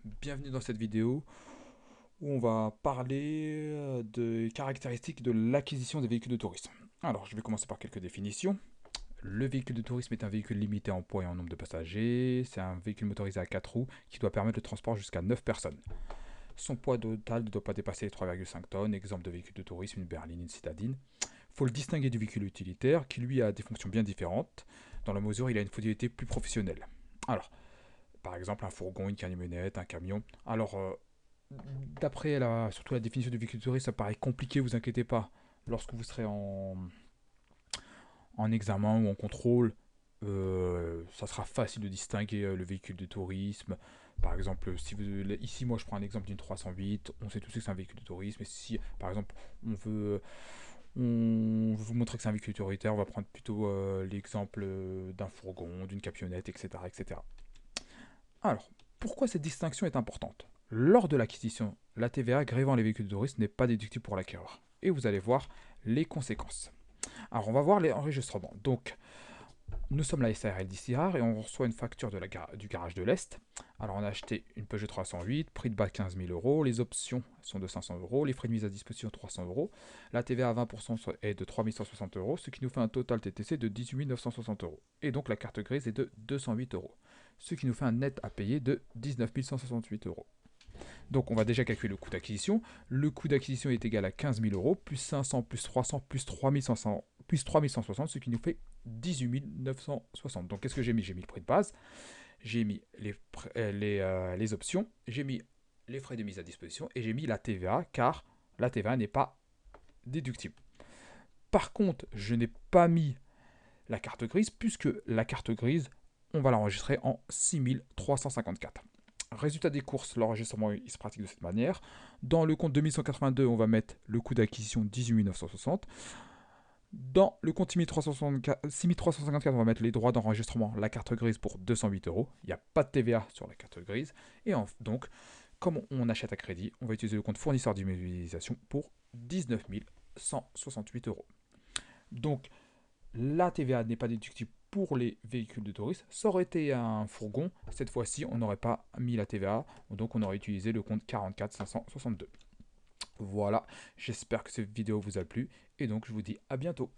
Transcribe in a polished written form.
Bienvenue dans cette vidéo où on va parler des caractéristiques de l'acquisition des véhicules de tourisme. Alors, je vais commencer par quelques définitions. Le véhicule de tourisme est un véhicule limité en poids et en nombre de passagers. C'est un véhicule motorisé à 4 roues qui doit permettre le transport jusqu'à 9 personnes. Son poids total ne doit pas dépasser les 3,5 tonnes. Exemple de véhicule de tourisme, une berline, une citadine. Il faut le distinguer du véhicule utilitaire qui lui a des fonctions bien différentes dans la mesure où il a une utilité plus professionnelle. Alors, par exemple, un fourgon, une camionnette, un camion. Alors, d'après surtout la définition du véhicule de tourisme, ça paraît compliqué, vous inquiétez pas. Lorsque vous serez en examen ou en contrôle, ça sera facile de distinguer le véhicule de tourisme. Par exemple, si vous, ici, moi, je prends un exemple d'une 308, on sait tous que c'est un véhicule de tourisme. Et si, par exemple, on veut vous montrer que c'est un véhicule utilitaire, on va prendre plutôt l'exemple d'un fourgon, d'une camionnette, etc., etc. Alors, pourquoi cette distinction est importante? Lors de l'acquisition, la TVA grevant les véhicules de tourisme n'est pas déductible pour l'acquéreur. Et vous allez voir les conséquences. Alors, on va voir les enregistrements. Donc, nous sommes la SARL d'Issirar et on reçoit une facture du garage de l'Est. Alors, on a acheté une Peugeot 308, prix de bas 15 000 euros. Les options sont de 500 euros. Les frais de mise à disposition 300 euros. La TVA à 20% est de 3 160 euros, ce qui nous fait un total TTC de 18 960 euros. Et donc, la carte grise est de 208 euros, ce qui nous fait un net à payer de 19 168 euros. Donc on va déjà calculer le coût d'acquisition. Le coût d'acquisition est égal à 15 000 euros, plus 500, plus 300, plus 3500, plus 3160, ce qui nous fait 18 960. Donc qu'est-ce que j'ai mis? J'ai mis le prix de base, j'ai mis les options, j'ai mis les frais de mise à disposition et j'ai mis la TVA, car la TVA n'est pas déductible. Par contre, je n'ai pas mis la carte grise, puisque la carte grise, on va l'enregistrer en 6354. Résultat des courses, l'enregistrement il se pratique de cette manière. Dans le compte 2182, on va mettre le coût d'acquisition 18 960. Dans le compte 6354, on va mettre les droits d'enregistrement, la carte grise pour 208 euros. Il n'y a pas de TVA sur la carte grise. Et donc, comme on achète à crédit, on va utiliser le compte fournisseur d'immobilisation pour 19 168 euros. Donc, la TVA n'est pas déductible pour les véhicules de tourisme. Ça aurait été un fourgon. Cette fois-ci, on n'aurait pas mis la TVA. Donc, on aurait utilisé le compte 44 562. Voilà, j'espère que cette vidéo vous a plu. Et donc, je vous dis à bientôt.